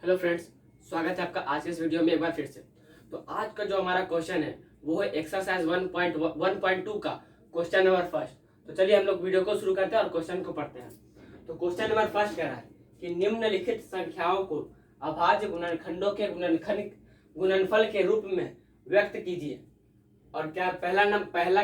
Hello friends, स्वागत है आपका आज के इस वीडियो में एक बार फिर से। तो आज का जो हमारा क्वेश्चन है वो है एक्सरसाइज 1.1.2 का क्वेश्चन नंबर फर्स्ट। तो चलिए हम लोग वीडियो को शुरू करते हैं और क्वेश्चन को पढ़ते हैं। तो क्वेश्चन नंबर फर्स्ट कह रहा है कि निम्नलिखित संख्याओं को अभाज्य गुणनखंडों के गुणनफल के रूप में व्यक्त कीजिए। और क्या पहला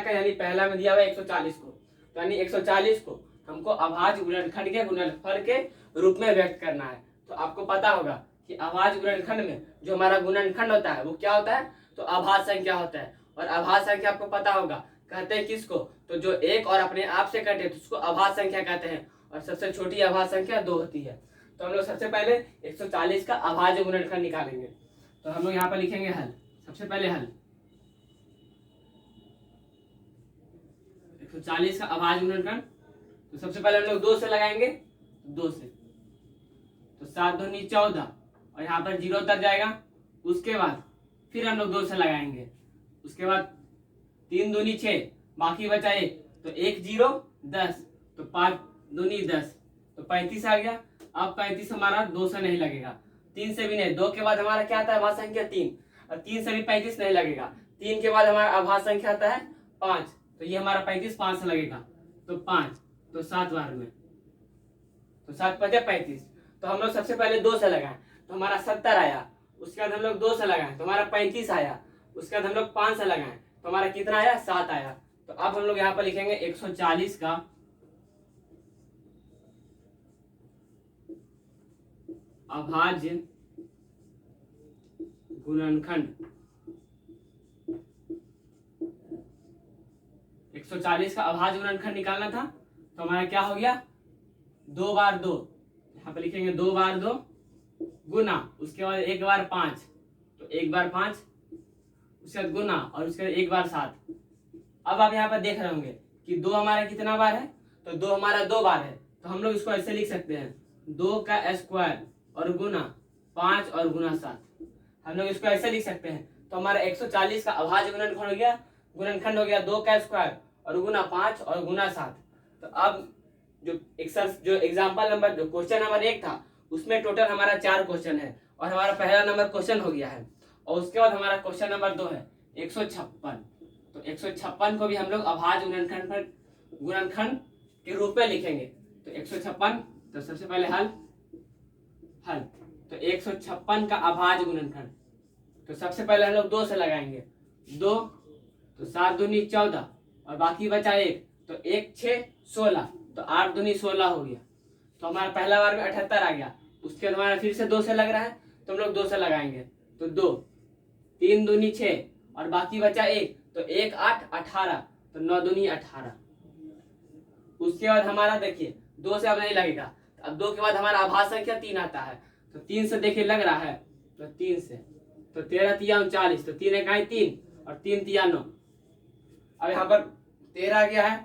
का यानी पहला में दिया हुआ 140 को, तो यानी 140 को हमको अभाज्य गुणनखंड के गुणनफल के रूप में व्यक्त करना है। तो आपको पता होगा कि अभाज्य गुणनखंड में जो हमारा गुणनखंड होता है वो क्या होता है, तो अभाज्य संख्या होता है। और अभाज्य संख्या आपको पता होगा कहते हैं किसको, तो जो एक और अपने आप से कटे तो उसको अभाज्य संख्या कहते हैं। और सबसे छोटी अभाज्य संख्या 2 होती है। तो हम लोग सबसे पहले 140 का अभाज्य गुणनखंड निकालेंगे। तो हम लोग यहाँ पर लिखेंगे हल। सबसे पहले हल 140 का अभाज्य गुणनखंड। तो सबसे पहले हम लोग 2 से लगाएंगे, 2 से तो 7 दूनी 14 और यहाँ पर 0 तक जाएगा। उसके बाद फिर हम लोग 2 से लगाएंगे, उसके बाद 3 दूनी 6, बाकी बचा 1, तो 1 0 10, तो 5 दूनी 10, तो 35 आ गया। अब 35 हमारा 2 से नहीं लगेगा, 3 से भी नहीं। 2 के बाद हमारा क्या आता है अभाज्य संख्या 3, और 3 से भी 35 नहीं लगेगा। 3 के बाद हमारा अभाज्य संख्या आता है 5, तो ये हमारा 35 5 से लगेगा, तो 5, तो 7 बार में, तो 7 5 35। तो हम लोग सबसे पहले 2 से लगाएं तो हमारा 70 आया। उसके बाद हम लोग 2 से लगाएं तो हमारा 35 आया। उसके बाद हम लोग 5 से लगाएं तो हमारा कितना आया, 7 आया। तो अब हम लोग यहाँ पर लिखेंगे 140 का अभाज्य गुणनखंड। 140 का अभाज्य गुणनखंड निकालना था, तो हमारा क्या हो गया, 2 बार 2, यहाँ पे लिखेंगे 2 बार 2 गुना, उसके बाद 1 बार 5, तो 1 बार 5, उसके बाद गुना, और उसके बाद 1 बार 7। अब आप यहाँ पर देख रहे होंगे कि 2 हमारा कितना बार है, तो 2 हमारा 2 बार है। तो हम लोग इसको ऐसे लिख सकते हैं 2 का स्क्वायर और गुना 5 और गुना 7। हम लोग इसको ऐसे लिख सकते हैं। तो हमारा 140 का अभाज्य गुणनखंड हो गया 2 का स्क्वायर और गुना 5 और गुना 7। तो अब जो एग्जाम्पल नंबर जो क्वेश्चन नंबर 1 था उसमें टोटल हमारा 4 क्वेश्चन है और हमारा पहला नंबर क्वेश्चन हो गया है। और उसके बाद हमारा क्वेश्चन नंबर 2 है 156। तो 156 को भी हम लोग अभाज्य गुणनखंड के रूप में लिखेंगे। तो 156, तो सबसे पहले हल तो 156 का अभाज्य गुणनखंड। तो सबसे पहले हम लोग 2 से लगाएंगे, 2, तो 7 दूनी 14 और बाकी बचा 1, तो 1 6 16, तो 8 दूनी 16 हो गया। तो हमारा पहला बार में 78 आ गया। उसके बाद हमारा फिर से 2 से लग रहा है, तो हम लोग 2 से लगाएंगे, तो 2, 3 दूनी 6 और बाकी बचा 1, तो 1 8 18, तो 9 दूनी 18। उसके बाद हमारा देखिए 2 से अब नहीं लगेगा। अब 2 के बाद हमारा अभाज्य संख्या 3 आता है, तो 3 से देखिए लग रहा है, तो 3 से, तो 13 तिया 39, तो 3 1 3 और 3 तिया 9। अब यहाँ पर 13 आ गया है।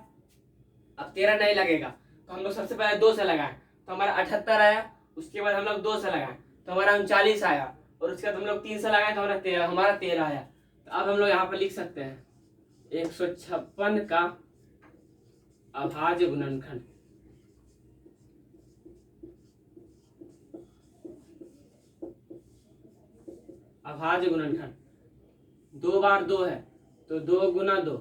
अब 13 नहीं लगेगा, तो हम लोग सबसे पहले 2 से लगाएं तो हमारा 78 आया। उसके बाद हम लोग 2 से लगाएं तो हमारा 39 आया। और उसके बाद हम लोग 3 से लगाएं तो हमारा 13 आया। तो अब हम लोग यहाँ पर लिख सकते हैं 156 का अभाज्य गुणनखंड। अभाज्य गुणनखंड 2 बार 2 है, तो 2 गुना 2,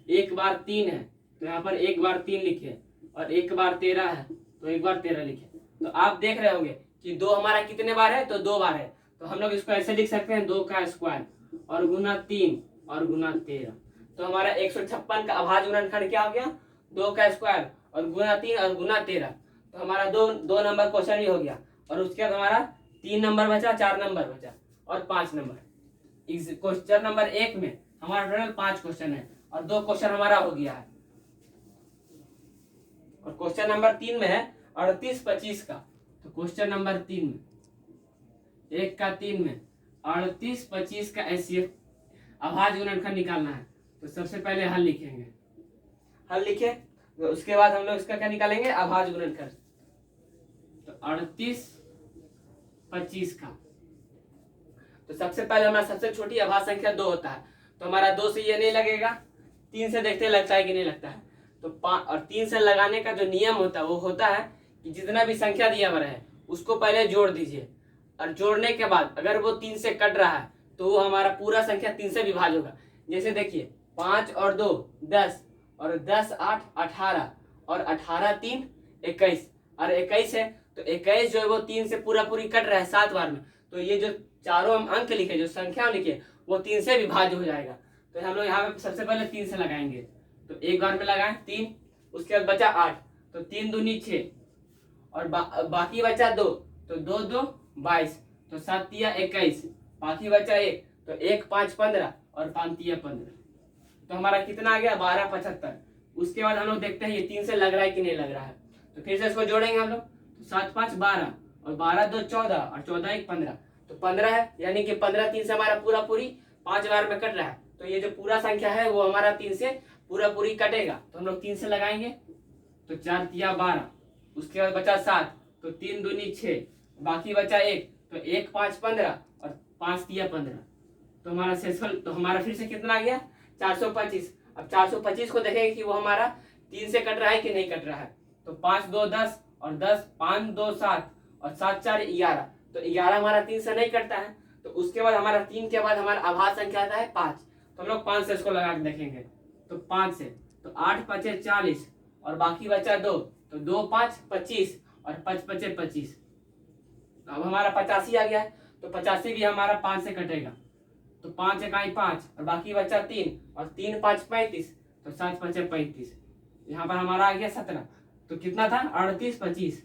1 बार 3 है, तो यहाँ पर 1 बार 3 लिखे, और 1 बार 13 है, तो 1 बार 13 लिखे। तो आप देख रहे होंगे कि 2 हमारा कितने बार है, तो 2 बार है। तो हम लोग इसको ऐसे लिख सकते हैं 2 का स्क्वायर और गुना 3 और गुना 13। तो हमारा 156 का अभाज्य गुणनखंड क्या हो गया, 2 का स्क्वायर और गुना 3 और गुना 13। तो हमारा दो नंबर क्वेश्चन ही हो गया। और उसके बाद हमारा 3 नंबर बचा, 4 नंबर बचा और 5 नंबर। क्वेश्चन नंबर 1 में हमारा टोटल 5 क्वेश्चन है और 2 क्वेश्चन हमारा हो गया है। और क्वेश्चन नंबर 3 में है 38 25 का। तो क्वेश्चन नंबर 3 में 1 का 3 में 38 25 का एचसीएफ अभाज्य गुणनखंड निकालना है। तो सबसे पहले हल लिखेंगे, हल लिखे, तो उसके बाद हम लोग इसका क्या निकालेंगे, अभाज्य गुणनखंड। तो 38 25 का, तो सबसे पहले हमारा सबसे छोटी अभाज्य संख्या 2 होता है। तो हमारा 2 से ये नहीं लगेगा, 3 से देखते लगता है कि नहीं लगता है। तो 5 और 3 से लगाने का जो नियम होता है वो होता है कि जितना भी संख्या दिया हुआ है उसको पहले जोड़ दीजिए। और जोड़ने के बाद अगर वो 3 से कट रहा है तो वो हमारा पूरा संख्या 3 से विभाज्य होगा। जैसे देखिए 5 और 2 10 और 10 8 18 और 18 3 21 और 21 है तो 21 जो है वो 3 से पूरा पूरी कट रहा है 7 बार में, तो ये जो चारों हम अंक लिखे, जो संख्या लिखे, वो 3 से विभाज्य हो जाएगा। तो हम लोग यहाँ पे सबसे पहले 3 से लगाएंगे, तो एक बार में लगाएं 3, उसके बाद बचा 8, तो 3 दूनी 6 और बाकी बचा 2, तो 2 2 22, तो 7 तिया 21, बाकी बचा 1, तो 1 5 15 और 5 तिया 15, तो हमारा कितना आ गया 12 75। उसके बाद हम लोग देखते हैं ये 3 से लग रहा है कि नहीं लग रहा है, तो फिर से इसको जोड़ेंगे हम लोग, तो 7 5 12 और 12 2 14 और 14 1 15, तो 15 है, यानी कि 15 3 से हमारा पूरा पूरी 5 बार में कट रहा है, तो ये जो पूरा संख्या है वो हमारा 3 से पूरा पूरी कटेगा, तो हम लोग 3 से लगाएंगे, तो 4 तिया 12, उसके बाद बचा 7, तो 3 दूनी 6, बाकी बचा 1, तो 1 5 15 और 5 तिया 15, तो हमारा शेषफल, तो हमारा फिर से कितना आ गया 425। अब 425 को देखेंगे कि वो हमारा 3 से कट रहा है कि नहीं कट रहा है, तो 5 2 10 और 10 5 2 7 और 7 4 11, तो 11 हमारा 3 से नहीं कटता है, तो उसके बाद हमारा 3 के बाद हमारा अभाज्य संख्या आता है 5, तो हम लोग 5 से इसको लगा के देखेंगे, तो 5 से, तो 8 5 40 और बाकी बचा 2, तो 2 5 25 और 5 5 25, अब हमारा 85 आ गया है, तो 85 भी हमारा 5 से कटेगा, तो 5 इकाई 5 और बाकी बचा 3 और 3 5 35, तो 7 5 35, यहाँ पर हमारा आ गया 17, तो कितना था 38 25,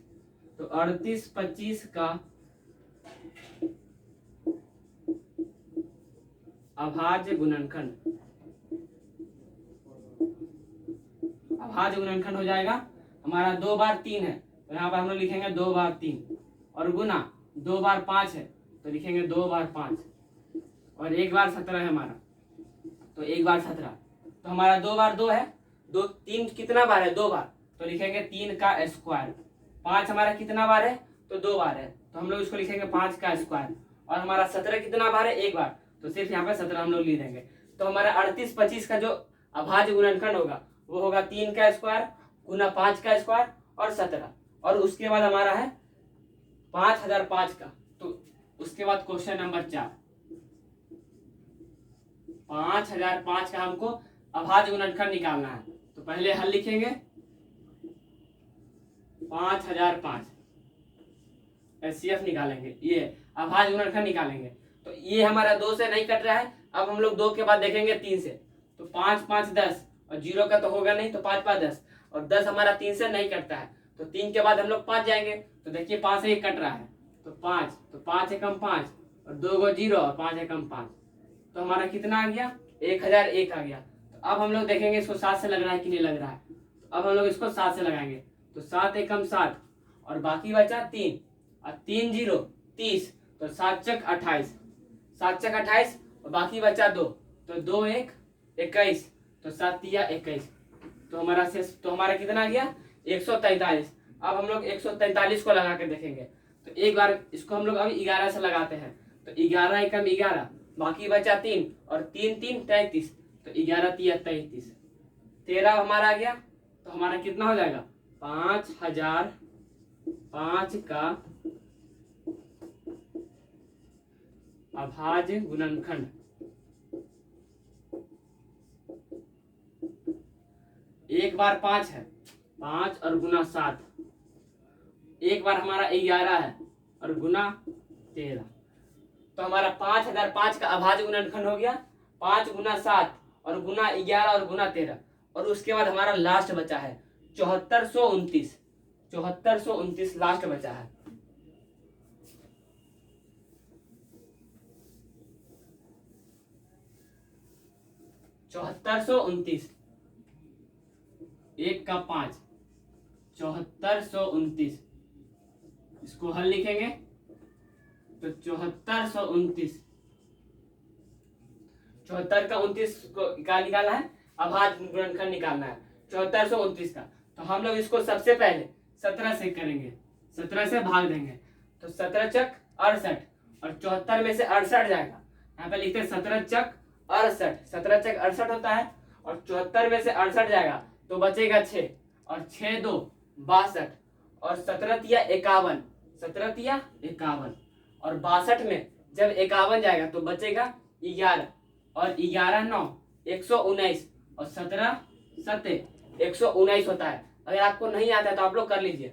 तो 38 25 का अभाज्य गुणनखंड, अभाज्य गुणनखंड हो जाएगा हमारा 2 बार 3 है, तो यहाँ पर हम लोग लिखेंगे 2 बार 3 और गुना 2 बार 5 है, तो लिखेंगे 2 बार 5 और 1 बार 17 है हमारा, तो 1 बार 17, तो हमारा 2 बार 2 है, 2 3 कितना बार है 2 बार, तो लिखेंगे 3 का स्क्वायर, 5 हमारा कितना बार है, तो 2 बार है, तो हम लोग इसको लिखेंगे 5 का स्क्वायर, और हमारा 17 कितना बार है 1 बार, तो सिर्फ यहाँ पे 17 हम लोग लिख देंगे, तो हमारा 38 25 का जो अभाज्य गुणनखंड होगा वो होगा 3 का स्क्वायर गुना 5 का स्क्वायर और 17, और उसके बाद हमारा है 5005 का, तो उसके बाद क्वेश्चन नंबर 4, 5005 का हमको अभाज्य गुणनखंड निकालना है, तो पहले हल लिखेंगे 5005 एचसीएफ निकालेंगे, ये अभाज्य गुणनखंड निकालेंगे, तो ये हमारा 2 से नहीं कट रहा है, अब हम लोग 2 के बाद देखेंगे 3 से, तो 5 5 10 और 0 का तो होगा नहीं, तो 5 5 10 और 10 हमारा 3 से नहीं कटता है, तो 3 के बाद हम लोग 5 जाएंगे, तो देखिए 5 से ही कट रहा है, तो 5, तो 5 एकम 5 और 2 गो 0 और 5 एकम 5, तो हमारा कितना आ गया 1001 आ गया। तो अब हम लोग देखेंगे इसको 7 से लग रहा है कि नहीं लग रहा है, तो अब हम लोग इसको 7 से लगाएंगे, तो 7 एकम 7 और बाकी बचा 3 और 3 0 30, तो 7 चक 28, 7 चक 28 और बाकी बचा 2, तो 2 1 21, तो 7 तिया 21, तो हमारा शेष, तो हमारा कितना आ गया 143। अब हम लोग 143 को लगा के देखेंगे, तो एक बार इसको हम लोग अभी 11 से लगाते हैं, तो 11 एकम 11 बाकी बचा 3 और 3 3 33, तो 11 तिया 33, 13 हमारा आ गया, तो हमारा कितना हो जाएगा 5005 का अभाज्य गुणनखंड, एक बार 5 है 5 और गुना 7, एक बार हमारा 11 है और गुना 13, तो हमारा 5005 का अभाज्य गुणनखंड हो गया 5 गुना 7 और गुना 11 और गुना 13, और उसके बाद हमारा लास्ट बचा है 7429, 7429 लास्ट बचा है। चौहत्तर सौ 1 का 5, 7429, इसको हल लिखेंगे, तो 7429, 74 का 29 को क्या निकालना है अभाज्य गुणनखंड निकालना है 7429 का, तो हम लोग इसको सबसे पहले 17 से करेंगे, 17 से भाग देंगे, तो 17 चक 68 और 74 में से 68 जाएगा, यहाँ पे लिखते हैं 17 चक 68, 17 चक 68 होता है और 74 में से 68 जाएगा, तो बचेगा 6 और 6 2 62 और 17 तिया 51, 17 तिया 51 और 62 में जब 51 जाएगा तो बचेगा 11 और 11 9 119 और 17 7 119 होता है। अगर आपको नहीं आता है तो आप लोग कर लीजिए।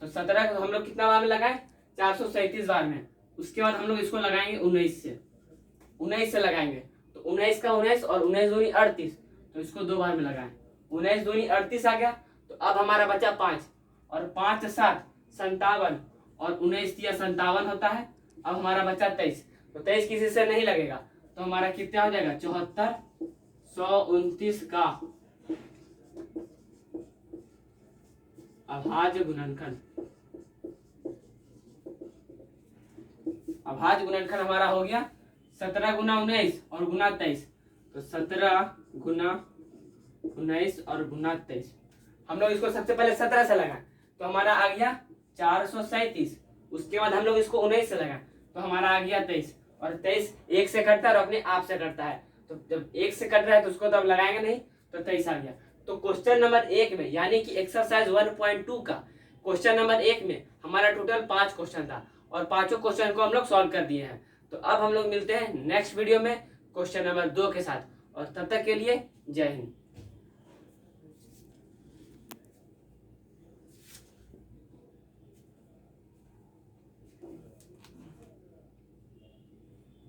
तो 17 को हम लोग कितना बार में लगाए 437 बार में। उसके बाद हम लोग इसको लगाएंगे 19 से लगाएंगे। तो 19 का 19 और 19 दूनी 38, तो इसको 2 बार में लगाएं। 19 दूनी 38 आ गया। तो अब हमारा बचा 5 और 5 7 57 और 19 दिया 57 होता है। अब हमारा बचा 23, तो 23 किसी से नहीं लगेगा तो हमारा कितना हो जाएगा 74 129 का अभाज्य गुणनखंड। अभाज्य गुणनखंड हमारा हो गया 17 गुना 19 और गुना 23। तो 17 गुना 19 और गुना 23। हम लोग इसको सबसे पहले 17 से लगाएं तो हमारा आ गया 437। उसके बाद हम लोग इसको 19 से लगाएं तो हमारा आ गया 23। और 23 1 से कटता है और अपने आप से कटता है। तो जब 1 से कट रहा है तो उसको तो अब लगाएंगे नहीं, तो 23 आ गया। तो क्वेश्चन नंबर 1 में यानी कि एक्सरसाइज 1.2 का क्वेश्चन नंबर 1 में हमारा टोटल 5 क्वेश्चन था और पांचों क्वेश्चन को हम लोग सॉल्व कर दिए हैं। तो अब हम लोग मिलते हैं नेक्स्ट वीडियो में क्वेश्चन नंबर 2 के साथ, और तब तक के लिए जय हिंद।